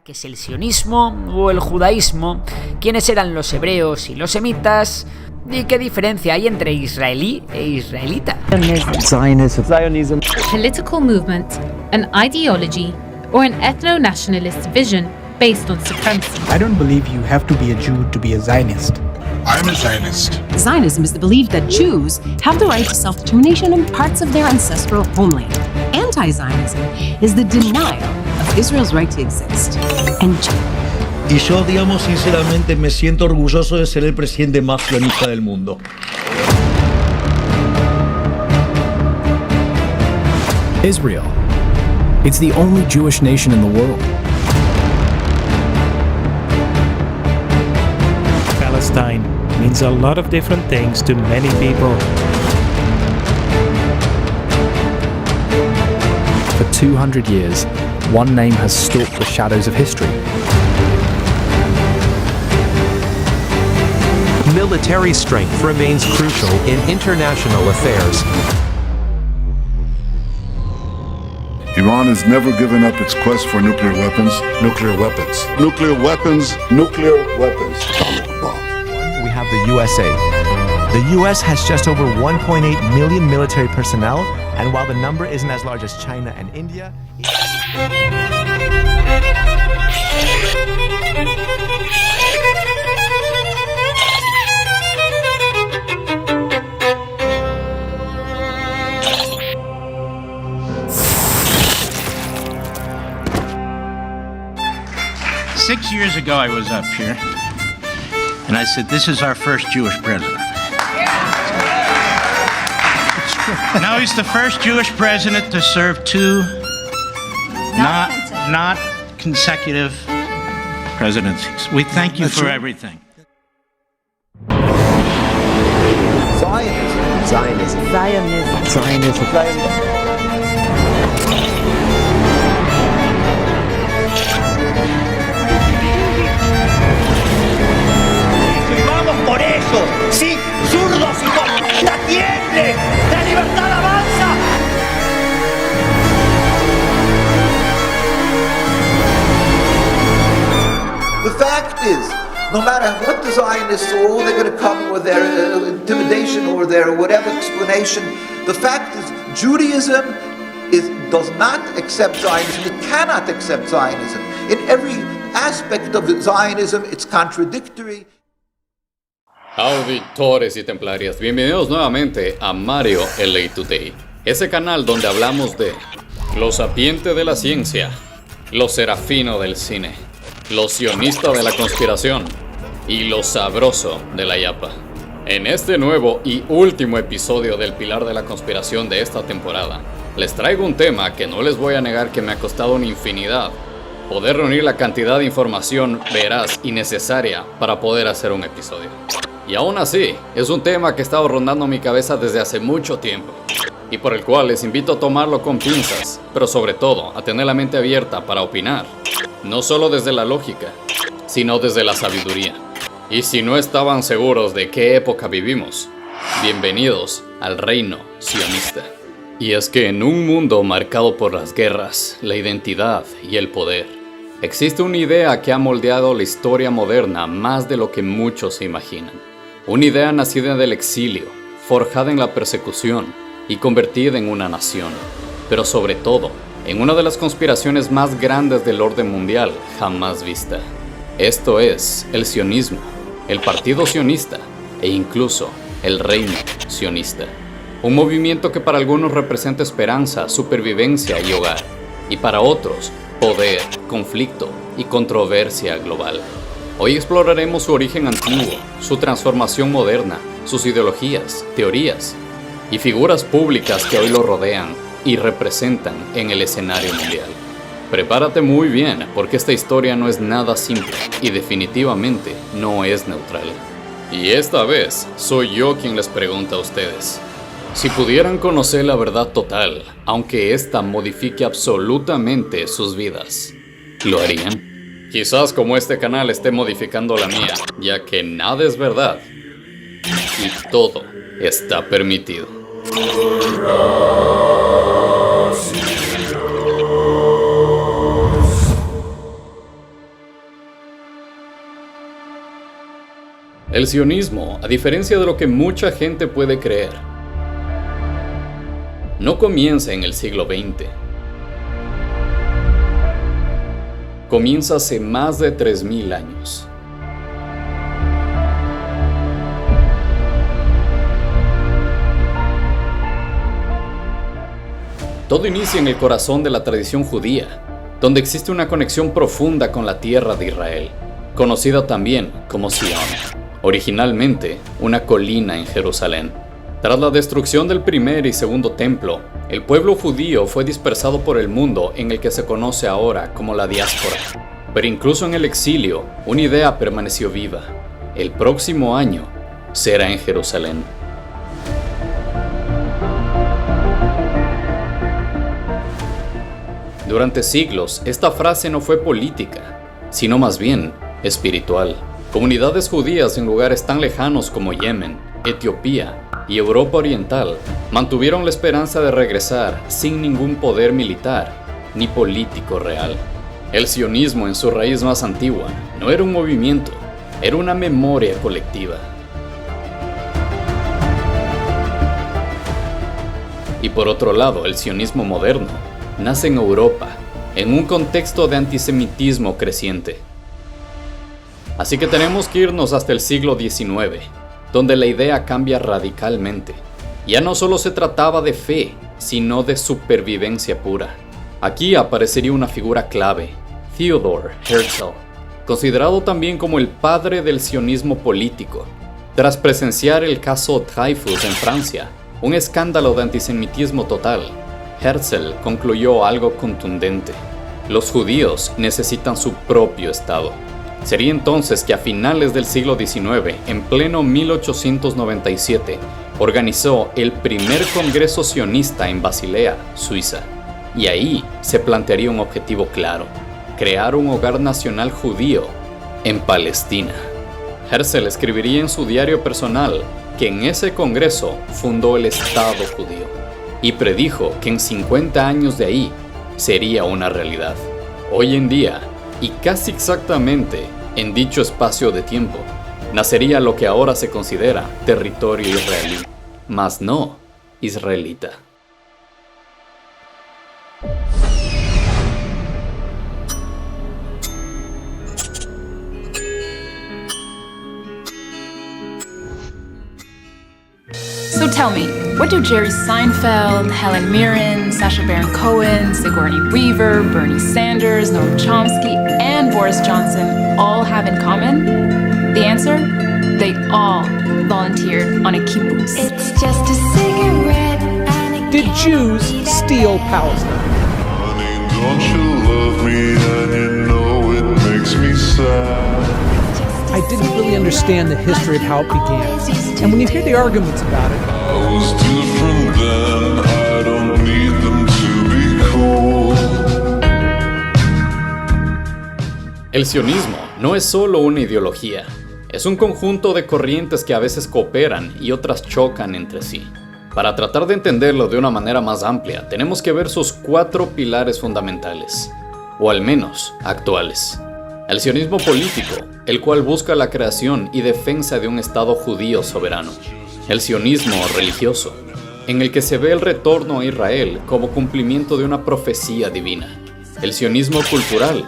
¿Qué es el sionismo o el judaísmo? ¿Quiénes eran los hebreos y los semitas? ¿Y qué diferencia hay entre israelí e israelita? Zionism. Political movement, an ideology, or an ethno-nationalist vision based on supremacy. I don't believe you have to be a Jew to be a Zionist. I'm a Zionist. Zionism is the belief that Jews have the right to self-determination in parts of their ancestral homeland. Anti-Zionism is the denial of Israel's right to exist. And Y yo, digamos, sinceramente, me siento orgulloso de ser el presidente más sionista del mundo. Israel. It's the only Jewish nation in the world. Palestine means a lot of different things to many people. For 200 years, one name has stalked the shadows of history. Military strength remains crucial in international affairs. Iran has never given up its quest for nuclear weapons. Nuclear weapons. Nuclear weapons. Nuclear weapons. Atomic bombs. We have the USA. The US has just over 1.8 million military personnel, and while the number isn't as large as China and India, 6 years ago, I was up here, and I said, this is our first Jewish president. It's true. Now he's the first Jewish president to serve two not consecutive presidencies. We thank you for everything. Zionism. Zionism. Zionism. Zionism. Por eso, sí, zurdos, la tiene, la libertad avanza. The fact is, no matter what the Zionists or they're going to come with their intimidation or their whatever explanation, the fact is Judaism does not accept Zionism. It cannot accept Zionism. In every aspect of Zionism, it's contradictory. Auditores y templarias, bienvenidos nuevamente a Mario LA Today, ese canal donde hablamos de lo sapiente de la ciencia, lo serafino del cine, lo sionista de la conspiración y lo sabroso de la yapa. En este nuevo y último episodio del Pilar de la Conspiración de esta temporada, les traigo un tema que no les voy a negar que me ha costado una infinidad poder reunir la cantidad de información veraz y necesaria para poder hacer un episodio. Y aún así, es un tema que ha estado rondando mi cabeza desde hace mucho tiempo, y por el cual les invito a tomarlo con pinzas, pero sobre todo a tener la mente abierta para opinar, no solo desde la lógica, sino desde la sabiduría. Y si no estaban seguros de qué época vivimos, bienvenidos al reino sionista. Y es que en un mundo marcado por las guerras, la identidad y el poder, existe una idea que ha moldeado la historia moderna más de lo que muchos se imaginan. Una idea nacida del exilio, forjada en la persecución y convertida en una nación, pero sobre todo en una de las conspiraciones más grandes del orden mundial jamás vista. Esto es el sionismo, el partido sionista e incluso el reino sionista. Un movimiento que para algunos representa esperanza, supervivencia y hogar, y para otros poder, conflicto y controversia global. Hoy exploraremos su origen antiguo, su transformación moderna, sus ideologías, teorías y figuras públicas que hoy lo rodean y representan en el escenario mundial. Prepárate muy bien, porque esta historia no es nada simple y definitivamente no es neutral. Y esta vez soy yo quien les pregunta a ustedes: si pudieran conocer la verdad total, aunque ésta modifique absolutamente sus vidas, ¿lo harían? Quizás como este canal esté modificando la mía, ya que nada es verdad y todo está permitido. El sionismo, a diferencia de lo que mucha gente puede creer, no comienza en el siglo XX. Comienza hace más de 3000 años. Todo inicia en el corazón de la tradición judía, donde existe una conexión profunda con la tierra de Israel, conocida también como Sion, originalmente una colina en Jerusalén. Tras la destrucción del primer y segundo templo, el pueblo judío fue dispersado por el mundo en el que se conoce ahora como la diáspora. Pero incluso en el exilio, una idea permaneció viva. El próximo año será en Jerusalén. Durante siglos, esta frase no fue política, sino más bien espiritual. Comunidades judías en lugares tan lejanos como Yemen, Etiopía y Europa Oriental mantuvieron la esperanza de regresar sin ningún poder militar ni político real. El sionismo en su raíz más antigua no era un movimiento, era una memoria colectiva. Y por otro lado, el sionismo moderno nace en Europa, en un contexto de antisemitismo creciente. Así que tenemos que irnos hasta el siglo XIX, donde la idea cambia radicalmente. Ya no solo se trataba de fe, sino de supervivencia pura. Aquí aparecería una figura clave, Theodor Herzl, considerado también como el padre del sionismo político. Tras presenciar el caso Dreyfus en Francia, un escándalo de antisemitismo total, Herzl concluyó algo contundente: los judíos necesitan su propio Estado. Sería entonces que a finales del siglo XIX, en pleno 1897, organizó el primer congreso sionista en Basilea, Suiza. Y ahí se plantearía un objetivo claro: crear un hogar nacional judío en Palestina. Herzl escribiría en su diario personal que en ese congreso fundó el Estado judío y predijo que en 50 años de ahí sería una realidad. Hoy en día, y casi exactamente en dicho espacio de tiempo, nacería lo que ahora se considera territorio israelí, mas no israelita. So tell me, what do Jerry Seinfeld, Helen Mirren, Sacha Baron Cohen, Sigourney Weaver, Bernie Sanders, Noam Chomsky, and Boris Johnson all have in common? The answer? They all volunteered on a kibbutz. It's just a cigarette and a Did Jews steal Palestine? Honey, don't you love me and you know it makes me sad? I didn't really understand the history of how it began. And when you hear the arguments about it, I was different then, I don't need them to be cool. El sionismo no es solo una ideología, es un conjunto de corrientes que a veces cooperan y otras chocan entre sí. Para tratar de entenderlo de una manera más amplia, tenemos que ver sus 4 pilares fundamentales, o al menos actuales. El sionismo político, el cual busca la creación y defensa de un Estado judío soberano. El sionismo religioso, en el que se ve el retorno a Israel como cumplimiento de una profecía divina. El sionismo cultural,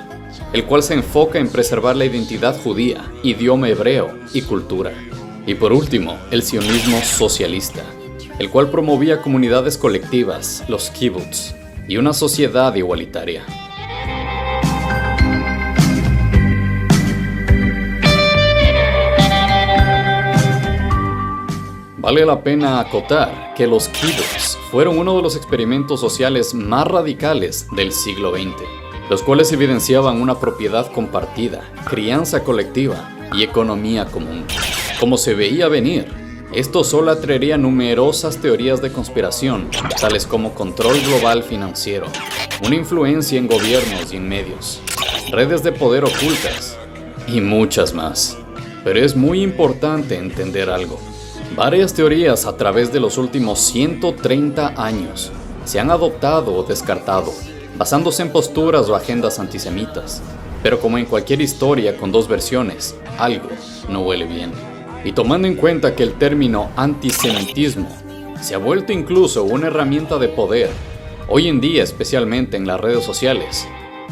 el cual se enfoca en preservar la identidad judía, idioma hebreo y cultura. Y por último, el sionismo socialista, el cual promovía comunidades colectivas, los kibbutz, y una sociedad igualitaria. Vale la pena acotar que los kibbutz fueron uno de los experimentos sociales más radicales del siglo XX, los cuales evidenciaban una propiedad compartida, crianza colectiva y economía común. Como se veía venir, esto solo atraería numerosas teorías de conspiración, tales como control global financiero, una influencia en gobiernos y en medios, redes de poder ocultas y muchas más. Pero es muy importante entender algo. Varias teorías a través de los últimos 130 años se han adoptado o descartado, basándose en posturas o agendas antisemitas. Pero como en cualquier historia con 2 versiones, algo no huele bien. Y tomando en cuenta que el término antisemitismo se ha vuelto incluso una herramienta de poder, hoy en día especialmente en las redes sociales,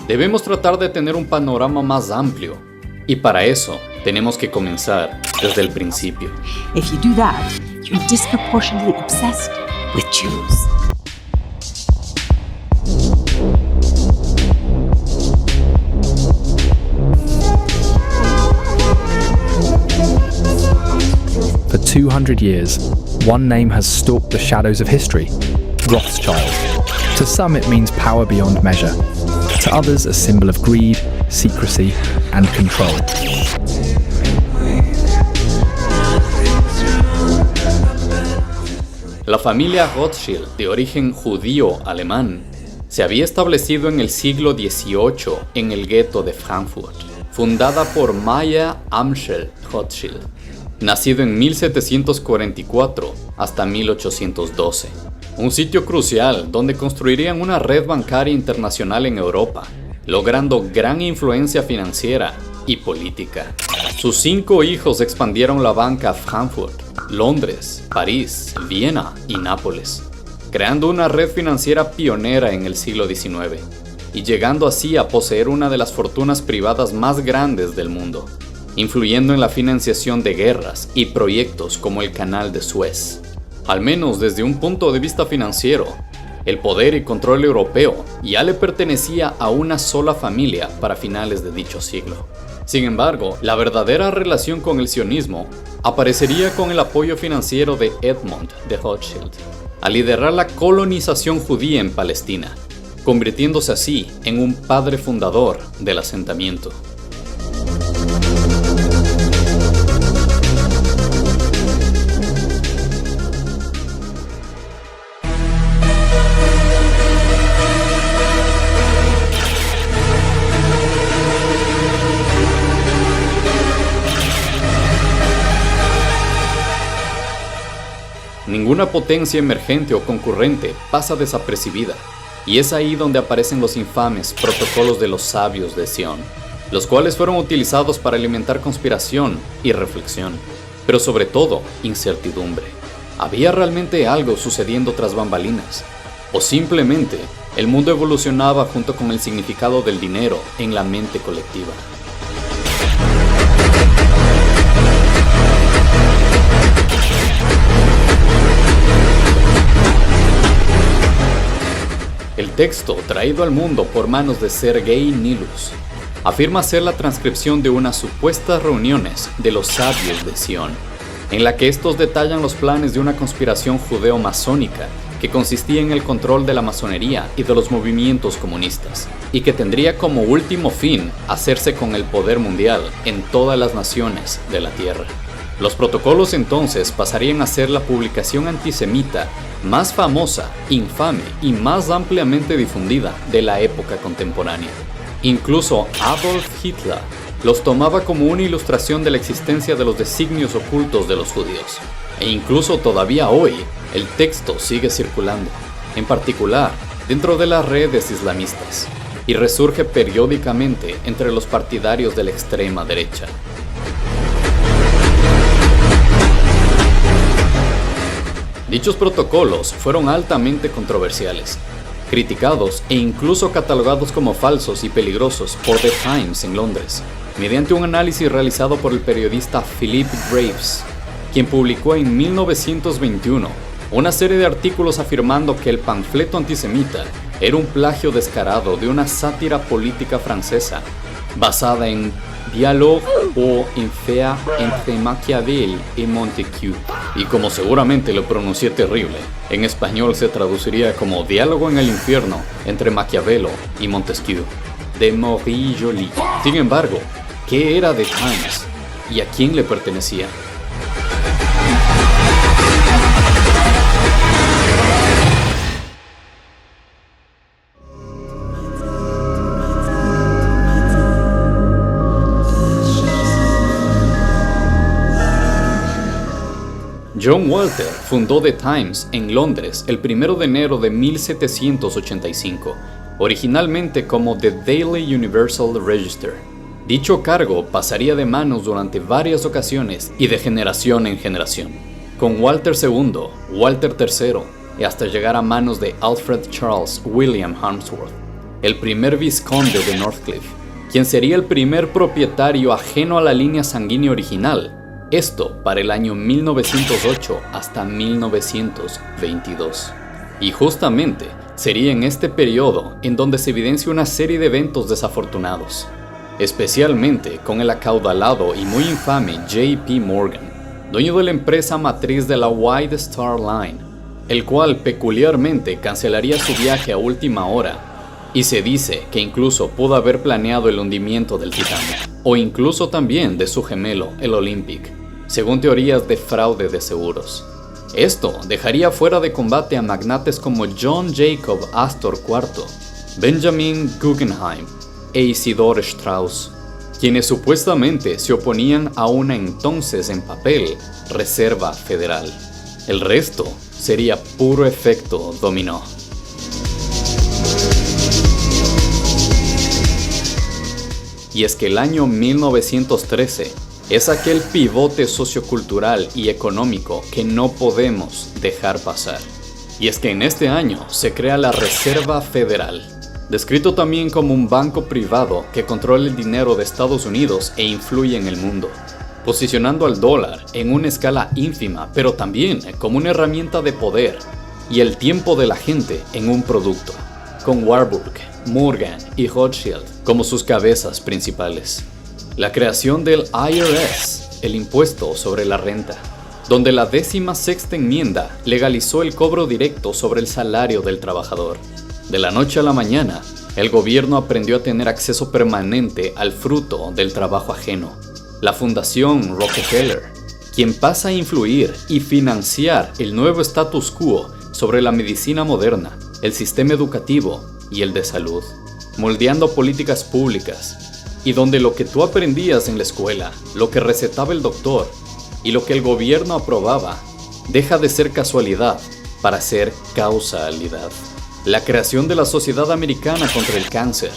debemos tratar de tener un panorama más amplio. Y para eso tenemos que comenzar desde el principio. If you do that, you're disproportionately obsessed with Jews. For 200 years, one name has stalked the shadows of history: Rothschild. To some it means power beyond measure. To others, a symbol of greed, secrecy, and control. La familia Rothschild, de origen judío-alemán, se había establecido en el siglo XVIII en el gueto de Frankfurt, fundada por Mayer Amschel Rothschild, nacido en 1744 hasta 1812. Un sitio crucial donde construirían una red bancaria internacional en Europa, logrando gran influencia financiera y política. Sus 5 hijos expandieron la banca a Frankfurt, Londres, París, Viena y Nápoles, creando una red financiera pionera en el siglo XIX y llegando así a poseer una de las fortunas privadas más grandes del mundo, influyendo en la financiación de guerras y proyectos como el Canal de Suez. Al menos desde un punto de vista financiero, el poder y control europeo ya le pertenecía a una sola familia para finales de dicho siglo. Sin embargo, la verdadera relación con el sionismo aparecería con el apoyo financiero de Edmund de Rothschild, al liderar la colonización judía en Palestina, convirtiéndose así en un padre fundador del asentamiento. Ninguna potencia emergente o concurrente pasa desapercibida, y es ahí donde aparecen los infames protocolos de los sabios de Sion, los cuales fueron utilizados para alimentar conspiración y reflexión, pero sobre todo incertidumbre. ¿Había realmente algo sucediendo tras bambalinas? ¿O simplemente el mundo evolucionaba junto con el significado del dinero en la mente colectiva? El texto, traído al mundo por manos de Sergei Nilus, afirma ser la transcripción de unas supuestas reuniones de los sabios de Sion, en la que estos detallan los planes de una conspiración judeo-masónica que consistía en el control de la masonería y de los movimientos comunistas, y que tendría como último fin hacerse con el poder mundial en todas las naciones de la Tierra. Los protocolos entonces pasarían a ser la publicación antisemita más famosa, infame y más ampliamente difundida de la época contemporánea. Incluso Adolf Hitler los tomaba como una ilustración de la existencia de los designios ocultos de los judíos. E incluso todavía hoy, el texto sigue circulando, en particular dentro de las redes islamistas, y resurge periódicamente entre los partidarios de la extrema derecha. Dichos protocolos fueron altamente controversiales, criticados e incluso catalogados como falsos y peligrosos por The Times en Londres, mediante un análisis realizado por el periodista Philip Graves, quien publicó en 1921 una serie de artículos afirmando que el panfleto antisemita era un plagio descarado de una sátira política francesa basada en Dialogue o enfer entre Machiavel y Montesquieu. Y como seguramente lo pronuncié terrible, en español se traduciría como Diálogo en el infierno entre Maquiavelo y Montesquieu, de Maurice Joly. Sin embargo, ¿qué era The Times y a quién le pertenecía? John Walter fundó The Times en Londres el 1 de enero de 1785, originalmente como The Daily Universal Register. Dicho cargo pasaría de manos durante varias ocasiones y de generación en generación, con Walter II, Walter III y hasta llegar a manos de Alfred Charles William Harmsworth, el primer vizconde de Northcliffe, quien sería el primer propietario ajeno a la línea sanguínea original, esto para el año 1908 hasta 1922. Y justamente sería en este periodo en donde se evidencia una serie de eventos desafortunados, especialmente con el acaudalado y muy infame J.P. Morgan, dueño de la empresa matriz de la White Star Line, el cual peculiarmente cancelaría su viaje a última hora, y se dice que incluso pudo haber planeado el hundimiento del Titanic, o incluso también de su gemelo, el Olympic, según teorías de fraude de seguros. Esto dejaría fuera de combate a magnates como John Jacob Astor IV, Benjamin Guggenheim e Isidor Strauss, quienes supuestamente se oponían a una entonces en papel Reserva Federal. El resto sería puro efecto dominó. Y es que el año 1913 es aquel pivote sociocultural y económico que no podemos dejar pasar. Y es que en este año se crea la Reserva Federal, descrito también como un banco privado que controla el dinero de Estados Unidos e influye en el mundo, posicionando al dólar en una escala ínfima, pero también como una herramienta de poder y el tiempo de la gente en un producto, con Warburg, Morgan y Rothschild como sus cabezas principales. La creación del IRS, el impuesto sobre la renta, donde la 16ª enmienda legalizó el cobro directo sobre el salario del trabajador. De la noche a la mañana, el gobierno aprendió a tener acceso permanente al fruto del trabajo ajeno. La Fundación Rockefeller, quien pasa a influir y financiar el nuevo status quo sobre la medicina moderna, el sistema educativo y el de salud, moldeando políticas públicas, y donde lo que tú aprendías en la escuela, lo que recetaba el doctor y lo que el gobierno aprobaba, deja de ser casualidad para ser causalidad. La creación de la Sociedad Americana contra el Cáncer,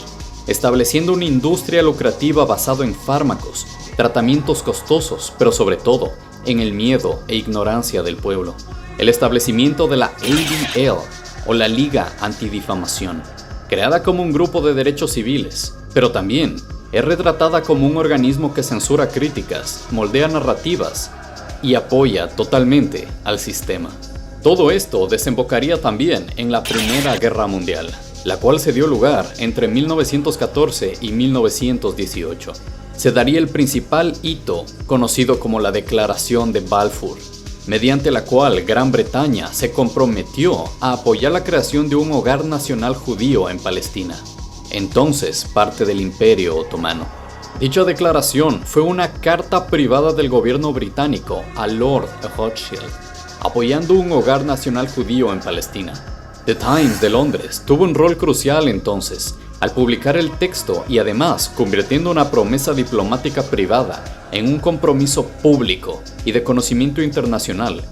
estableciendo una industria lucrativa basada en fármacos, tratamientos costosos, pero sobre todo en el miedo e ignorancia del pueblo. El establecimiento de la ADL, o la Liga Antidifamación, creada como un grupo de derechos civiles, pero también es retratada como un organismo que censura críticas, moldea narrativas y apoya totalmente al sistema. Todo esto desembocaría también en la Primera Guerra Mundial, la cual se dio lugar entre 1914 y 1918. Se daría el principal hito, conocido como la Declaración de Balfour, mediante la cual Gran Bretaña se comprometió a apoyar la creación de un hogar nacional judío en Palestina, entonces parte del Imperio Otomano. Dicha declaración fue una carta privada del gobierno británico a Lord Rothschild, apoyando un hogar nacional judío en Palestina. The Times de Londres tuvo un rol crucial entonces, al publicar el texto y además convirtiendo una promesa diplomática privada en un compromiso público y de conocimiento internacional,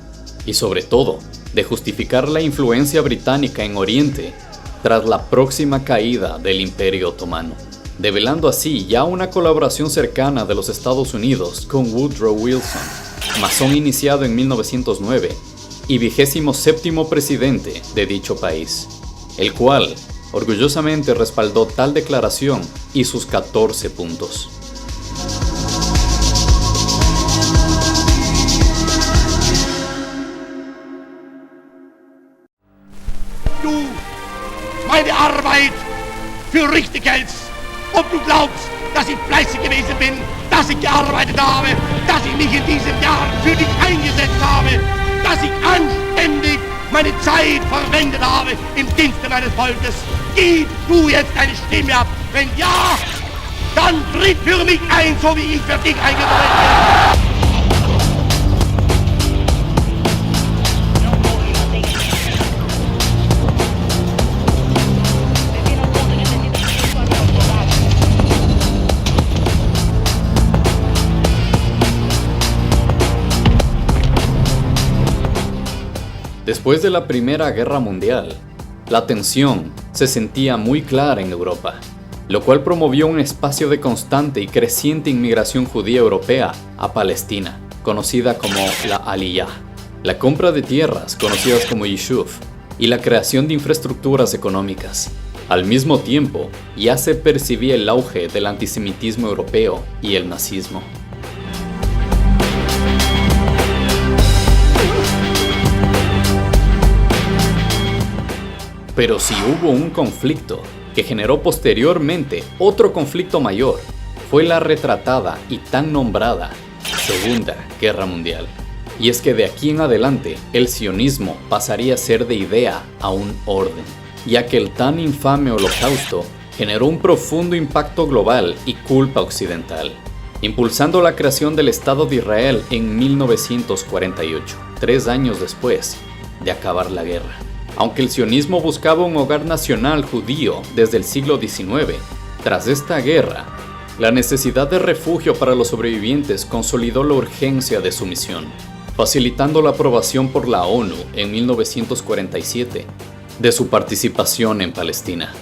y sobre todo, de justificar la influencia británica en Oriente tras la próxima caída del Imperio Otomano, develando así ya una colaboración cercana de los Estados Unidos con Woodrow Wilson, masón iniciado en 1909 y 27º presidente de dicho país, el cual orgullosamente respaldó tal declaración y sus 14 puntos. Du meine Arbeit für richtig hältst, ob du glaubst, dass ich fleißig gewesen bin, dass ich gearbeitet habe, dass ich mich in diesen Jahren für dich eingesetzt habe, dass ich anständig meine Zeit verwendet habe im Dienste meines Volkes. Gib du jetzt deine Stimme ab. Wenn ja, dann tritt für mich ein, so wie ich für dich eingetreten bin. Después de la Primera Guerra Mundial, la tensión se sentía muy clara en Europa. lo cual promovió un espacio de constante y creciente inmigración judía europea a Palestina, conocida como la Aliyah, la compra de tierras, conocidas como Yishuv, y la creación de infraestructuras económicas. Al mismo tiempo, ya se percibía el auge del antisemitismo europeo y el nazismo. Pero si hubo un conflicto que generó posteriormente otro conflicto mayor, fue la retratada y tan nombrada Segunda Guerra Mundial. Y es que de aquí en adelante el sionismo pasaría a ser de idea a un orden, ya que el tan infame holocausto generó un profundo impacto global y culpa occidental, impulsando la creación del Estado de Israel en 1948, 3 años después de acabar la guerra. Aunque el sionismo buscaba un hogar nacional judío desde el siglo XIX, tras esta guerra, la necesidad de refugio para los sobrevivientes consolidó la urgencia de su misión, facilitando la aprobación por la ONU en 1947 de su participación en Palestina.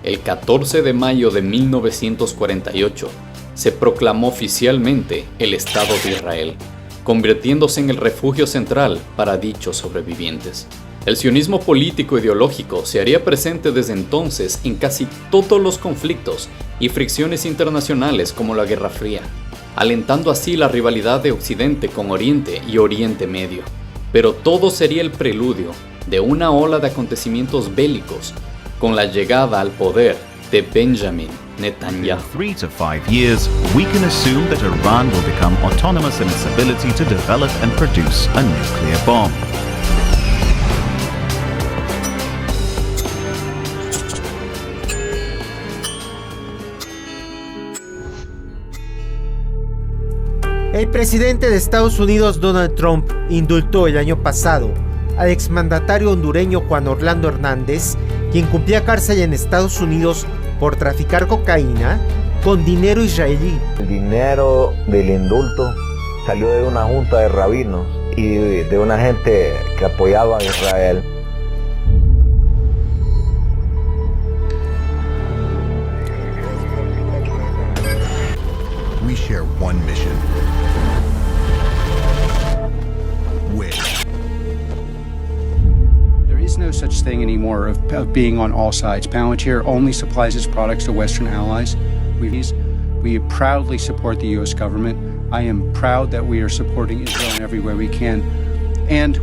El 14 de mayo de 1948 se proclamó oficialmente el Estado de Israel, convirtiéndose en el refugio central para dichos sobrevivientes. El sionismo político ideológico se haría presente desde entonces en casi todos los conflictos y fricciones internacionales como la Guerra Fría, alentando así la rivalidad de Occidente con Oriente y Oriente Medio. Pero todo sería el preludio de una ola de acontecimientos bélicos con la llegada al poder de Benjamin Netanyahu. In 3 to 5 years, we can assume that Iran will become autonomous in its ability to develop and produce a nuclear bomb. El presidente de Estados Unidos, Donald Trump, indultó el año pasado al exmandatario hondureño Juan Orlando Hernández, quien cumplía cárcel en Estados Unidos por traficar cocaína con dinero israelí. El dinero del indulto salió de una junta de rabinos y de una gente que apoyaba a Israel. We share one mission. There is no such thing anymore of being on all sides. Palantir only supplies its products to Western allies. We proudly support the U.S. government. I am proud that we are supporting Israel in every way we can. And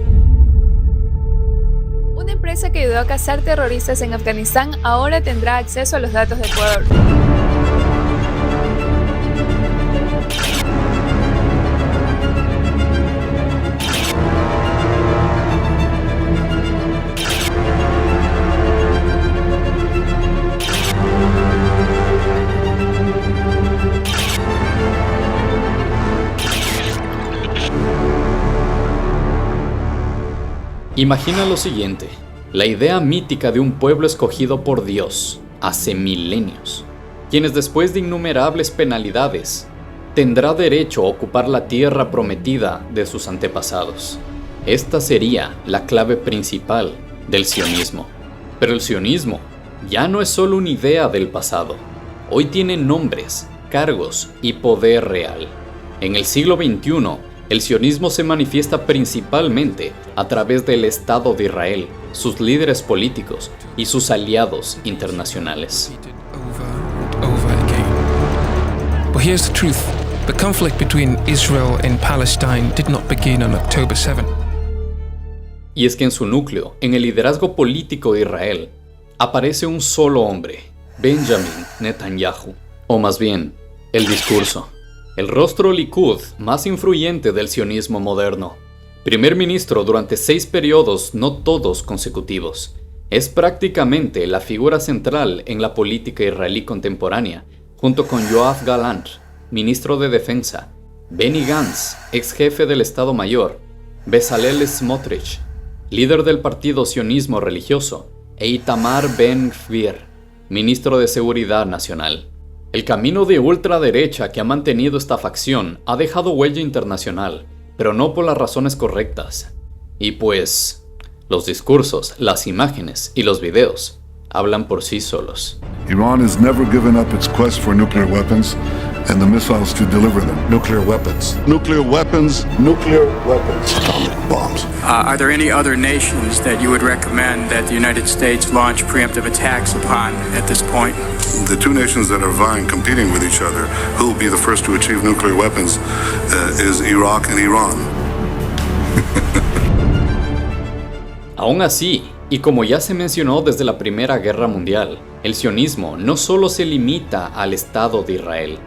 una empresa que ayudó a cazar terroristas en Afganistán ahora tendrá acceso a los datos de Ecuador. Imagina lo siguiente, la idea mítica de un pueblo escogido por Dios hace milenios, quienes después de innumerables penalidades tendrá derecho a ocupar la tierra prometida de sus antepasados. Esta sería la clave principal del sionismo. Pero el sionismo ya no es solo una idea del pasado, hoy tiene nombres, cargos y poder real. En el siglo XXI, el sionismo se manifiesta principalmente a través del Estado de Israel, sus líderes políticos y sus aliados internacionales. But here's the truth. The conflict between Israel and Palestine did not begin on October 7. Y es que en su núcleo, en el liderazgo político de Israel, aparece un solo hombre, Benjamin Netanyahu, o más bien, el discurso. El rostro Likud más influyente del sionismo moderno. Primer ministro durante 6 periodos, no todos consecutivos. Es prácticamente la figura central en la política israelí contemporánea, junto con Yoav Gallant, ministro de Defensa, Benny Gantz, ex jefe del Estado Mayor, Bezalel Smotrich, líder del partido sionismo religioso, e Itamar Ben-Gvir, ministro de Seguridad Nacional. El camino de ultraderecha que ha mantenido esta facción ha dejado huella internacional, pero no por las razones correctas. Y pues, los discursos, las imágenes y los videos hablan por sí solos. Iran has never given up its quest for nuclear weapons and the missiles to deliver them. Nuclear weapons. Nuclear weapons. Nuclear weapons. Atomic bombs. Are there any other nations that you would recommend that the United States launch preemptive attacks upon at this point? The two nations that are vying, competing with each other, who will be the first to achieve nuclear weapons, is Iraq and Iran. Aún así, y como ya se mencionó desde la Primera Guerra Mundial, el sionismo no solo se limita al Estado de Israel,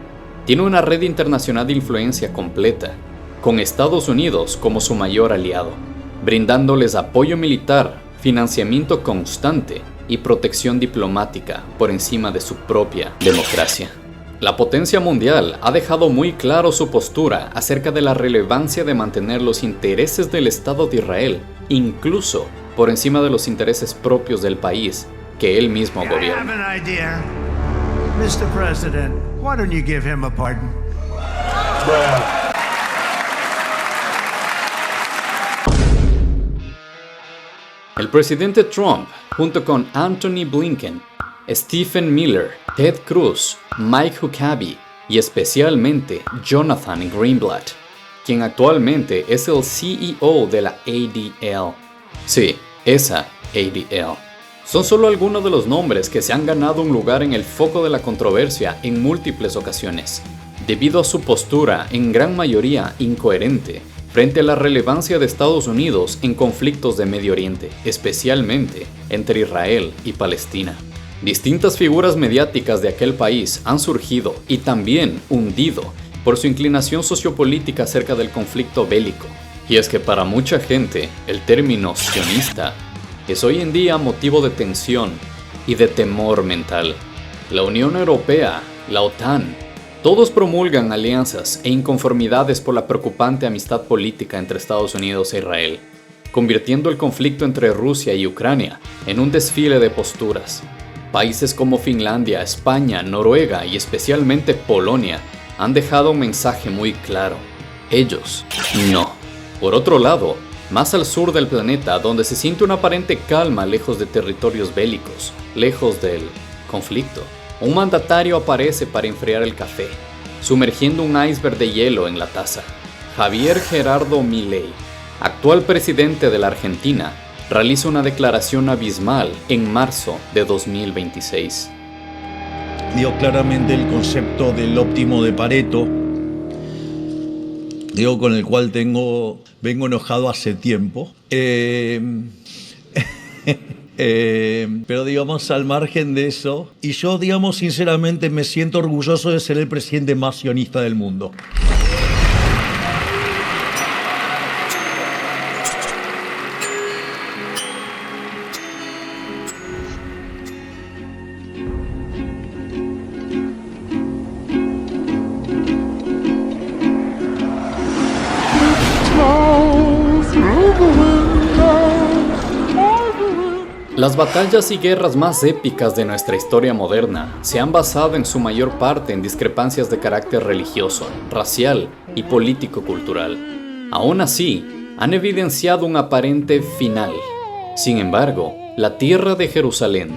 tiene una red internacional de influencia completa, con Estados Unidos como su mayor aliado, brindándoles apoyo militar, financiamiento constante y protección diplomática por encima de su propia democracia. La potencia mundial ha dejado muy claro su postura acerca de la relevancia de mantener los intereses del Estado de Israel, incluso por encima de los intereses propios del país que él mismo gobierna. I have an idea. Mr. President, why don't you give him a pardon? El presidente Trump, junto con Anthony Blinken, Stephen Miller, Ted Cruz, Mike Huckabee y especialmente Jonathan Greenblatt, quien actualmente es el CEO de la ADL. Sí, esa ADL. Son solo algunos de los nombres que se han ganado un lugar en el foco de la controversia en múltiples ocasiones, debido a su postura en gran mayoría incoherente frente a la relevancia de Estados Unidos en conflictos de Medio Oriente, especialmente entre Israel y Palestina. Distintas figuras mediáticas de aquel país han surgido y también hundido por su inclinación sociopolítica acerca del conflicto bélico. Y es que para mucha gente, el término sionista es hoy en día motivo de tensión y de temor mental. La Unión Europea, la OTAN, todos promulgan alianzas e inconformidades por la preocupante amistad política entre Estados Unidos e Israel, convirtiendo el conflicto entre Rusia y Ucrania en un desfile de posturas. Países como Finlandia, España, Noruega y especialmente Polonia han dejado un mensaje muy claro. Ellos no. Por otro lado, más al sur del planeta, donde se siente una aparente calma lejos de territorios bélicos, lejos del conflicto, un mandatario aparece para enfriar el café, sumergiendo un iceberg de hielo en la taza. Javier Gerardo Milei, actual presidente de la Argentina, realiza una declaración abismal en marzo de 2026. Dio claramente el concepto del óptimo de Pareto, digo, con el cual vengo enojado hace tiempo. Pero digamos, al margen de eso, y yo, digamos, sinceramente me siento orgulloso de ser el presidente más sionista del mundo. Las batallas y guerras más épicas de nuestra historia moderna se han basado en su mayor parte en discrepancias de carácter religioso, racial y político-cultural. Aún así, han evidenciado un aparente final. Sin embargo, la tierra de Jerusalén,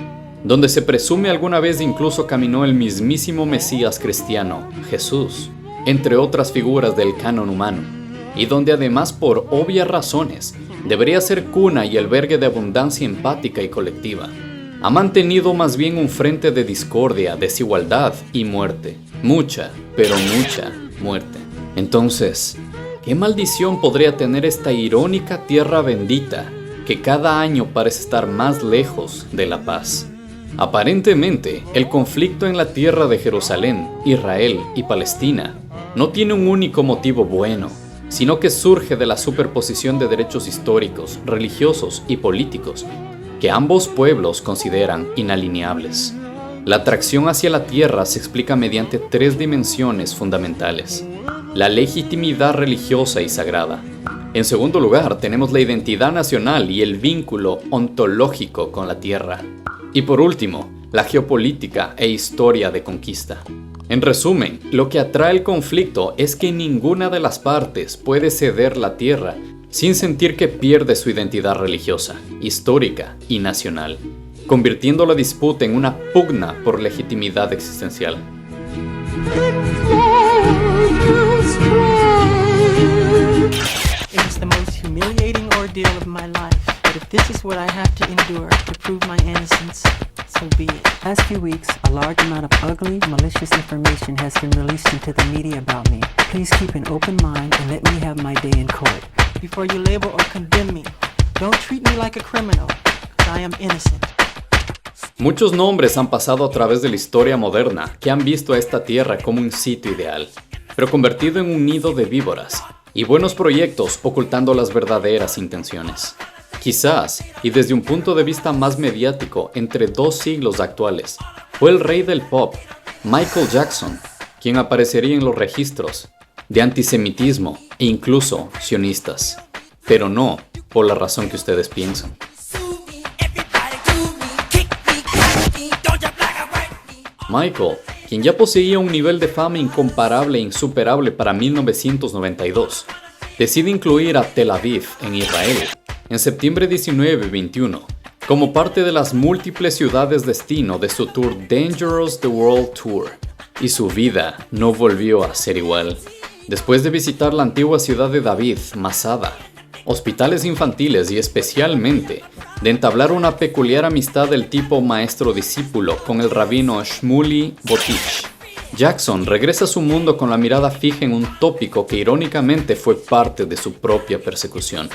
donde se presume alguna vez incluso caminó el mismísimo Mesías cristiano, Jesús, entre otras figuras del canon humano, y donde además por obvias razones debería ser cuna y albergue de abundancia empática y colectiva, ha mantenido más bien un frente de discordia, desigualdad y muerte. Mucha, pero mucha muerte. Entonces, ¿qué maldición podría tener esta irónica tierra bendita que cada año parece estar más lejos de la paz? Aparentemente, el conflicto en la tierra de Jerusalén, Israel y Palestina no tiene un único motivo bueno, sino que surge de la superposición de derechos históricos, religiosos y políticos que ambos pueblos consideran inalineables. La atracción hacia la tierra se explica mediante tres dimensiones fundamentales: la legitimidad religiosa y sagrada. En segundo lugar, tenemos la identidad nacional y el vínculo ontológico con la tierra. Y por último, la geopolítica e historia de conquista. En resumen, lo que atrae el conflicto es que ninguna de las partes puede ceder la tierra sin sentir que pierde su identidad religiosa, histórica y nacional. convirtiendo la disputa en una pugna por legitimidad existencial. It is the most humiliating ordeal of my life, but if this is what I have to endure to prove my innocence, so be it. Last few weeks, a large amount of ugly, malicious information has been released into the media about me. Please keep an open mind and let me have my day in court. Before you label or condemn me, don't treat me like a criminal, 'cause I am innocent. Muchos nombres han pasado a través de la historia moderna que han visto a esta tierra como un sitio ideal, pero convertido en un nido de víboras, y buenos proyectos ocultando las verdaderas intenciones. Quizás, y desde un punto de vista más mediático entre 2 siglos actuales, fue el rey del pop, Michael Jackson, quien aparecería en los registros de antisemitismo e incluso sionistas, pero no por la razón que ustedes piensan. Michael, quien ya poseía un nivel de fama incomparable e insuperable para 1992, decide incluir a Tel Aviv, en Israel, en septiembre 19 y 21, como parte de las múltiples ciudades destino de su tour Dangerous the World Tour, y su vida no volvió a ser igual. Después de visitar la antigua ciudad de David, Masada, hospitales infantiles y especialmente de entablar una peculiar amistad del tipo maestro-discípulo con el rabino Shmuley Boteach, Jackson regresa a su mundo con la mirada fija en un tópico que irónicamente fue parte de su propia persecución: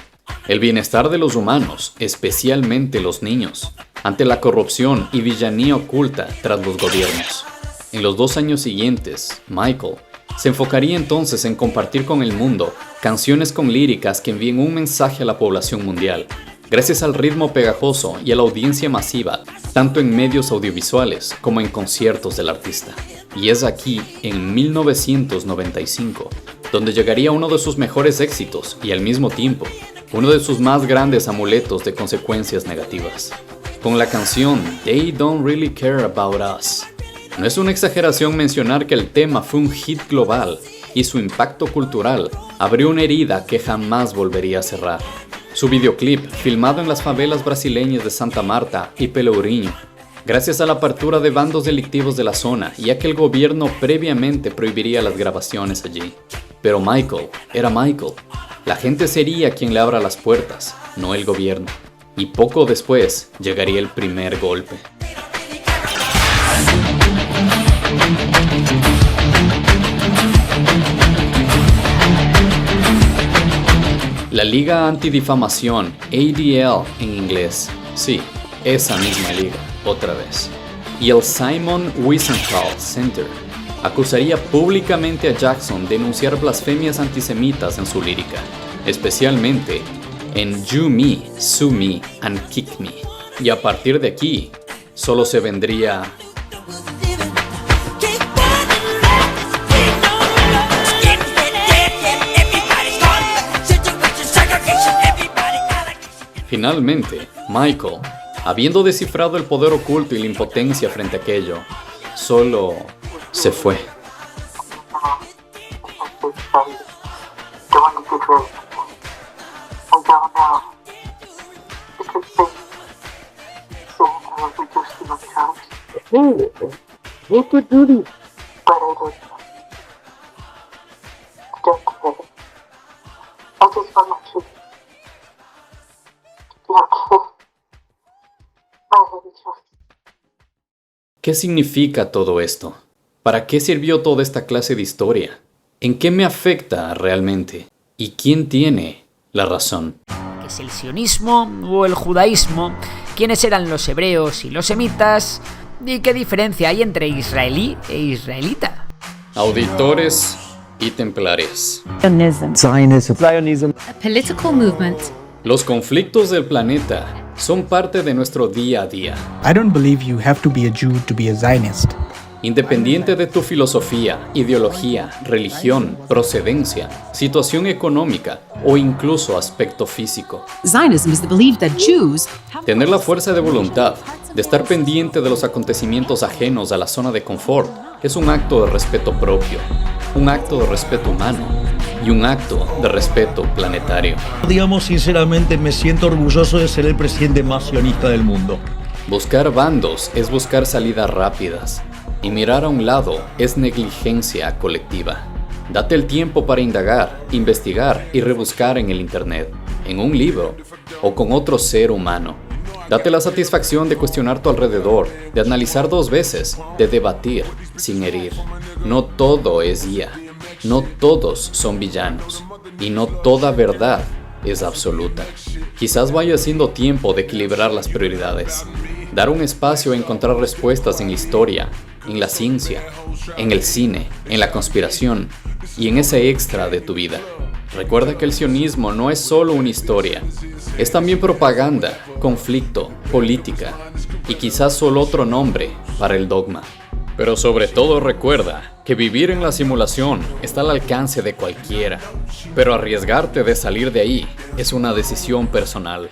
el bienestar de los humanos, especialmente los niños, ante la corrupción y villanía oculta tras los gobiernos. En los 2 años siguientes, Michael se enfocaría entonces en compartir con el mundo canciones con líricas que envíen un mensaje a la población mundial, gracias al ritmo pegajoso y a la audiencia masiva, tanto en medios audiovisuales como en conciertos del artista. Y es aquí, en 1995, donde llegaría uno de sus mejores éxitos y al mismo tiempo, uno de sus más grandes amuletos de consecuencias negativas, con la canción They Don't Really Care About Us. No es una exageración mencionar que el tema fue un hit global y su impacto cultural abrió una herida que jamás volvería a cerrar. Su videoclip, filmado en las favelas brasileñas de Santa Marta y Pelourinho, gracias a la apertura de bandos delictivos de la zona, ya que el gobierno previamente prohibiría las grabaciones allí. Pero Michael era Michael. La gente sería quien le abra las puertas, no el gobierno. Y poco después llegaría el primer golpe. La Liga Antidifamación, ADL en inglés, sí, esa misma liga, otra vez, y el Simon Wiesenthal Center acusaría públicamente a Jackson de enunciar blasfemias antisemitas en su lírica, especialmente en You Me, Sue Me and Kick Me. Y a partir de aquí, solo se vendría Finalmente, Michael, habiendo descifrado el poder oculto y la impotencia frente a aquello, solo se fue. ¿Qué significa todo esto? ¿Para qué sirvió toda esta clase de historia? ¿En qué me afecta realmente? ¿Y quién tiene la razón? ¿Qué es el sionismo o el judaísmo? ¿Quiénes eran los hebreos y los semitas? ¿Y qué diferencia hay entre israelí e israelita? Auditores y templarios. Zionism. A political movement. Los conflictos del planeta son parte de nuestro día a día. I don't believe you have to be a Jew to be a Zionist. Independiente de tu filosofía, ideología, religión, procedencia, situación económica o incluso aspecto físico. Zionism is the belief that Jews Tener la fuerza de voluntad de estar pendiente de los acontecimientos ajenos a la zona de confort es un acto de respeto propio, un acto de respeto humano y un acto de respeto planetario. Digamos sinceramente, me siento orgulloso de ser el presidente más sionista del mundo. Buscar bandos es buscar salidas rápidas, y mirar a un lado es negligencia colectiva. Date el tiempo para indagar, investigar y rebuscar en el internet, en un libro o con otro ser humano. Date la satisfacción de cuestionar tu alrededor, de analizar 2 veces, de debatir sin herir. No todo es guía, no todos son villanos y no toda verdad es absoluta. Quizás vaya siendo tiempo de equilibrar las prioridades, dar un espacio a encontrar respuestas en la historia, en la ciencia, en el cine, en la conspiración y en ese extra de tu vida. Recuerda que el sionismo no es solo una historia, es también propaganda, conflicto, política y quizás solo otro nombre para el dogma. Pero sobre todo recuerda que vivir en la simulación está al alcance de cualquiera, pero arriesgarte de salir de ahí es una decisión personal,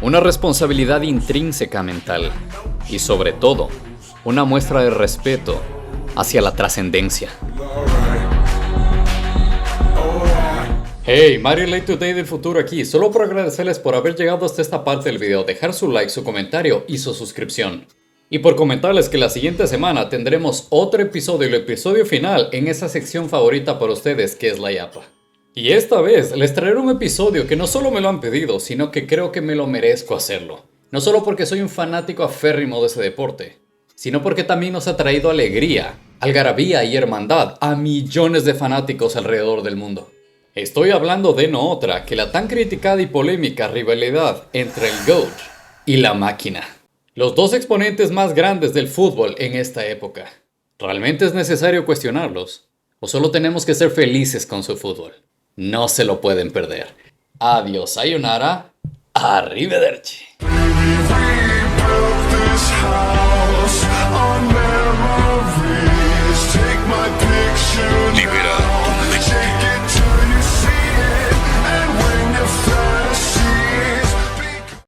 una responsabilidad intrínseca mental y sobre todo, una muestra de respeto hacia la trascendencia. Hey, Mario Late Today del futuro aquí, solo por agradecerles por haber llegado hasta esta parte del video, dejar su like, su comentario y su suscripción. Y por comentarles que la siguiente semana tendremos otro episodio, el episodio final en esa sección favorita para ustedes que es la Yapa. Y esta vez les traeré un episodio que no solo me lo han pedido, sino que creo que me lo merezco hacerlo. No solo porque soy un fanático aférrimo de ese deporte, sino porque también nos ha traído alegría, algarabía y hermandad a millones de fanáticos alrededor del mundo. Estoy hablando de no otra que la tan criticada y polémica rivalidad entre el GOAT y la máquina. Los 2 exponentes más grandes del fútbol en esta época. ¿Realmente es necesario cuestionarlos? ¿O solo tenemos que ser felices con su fútbol? No se lo pueden perder. Adiós, sayonara, arrivederci.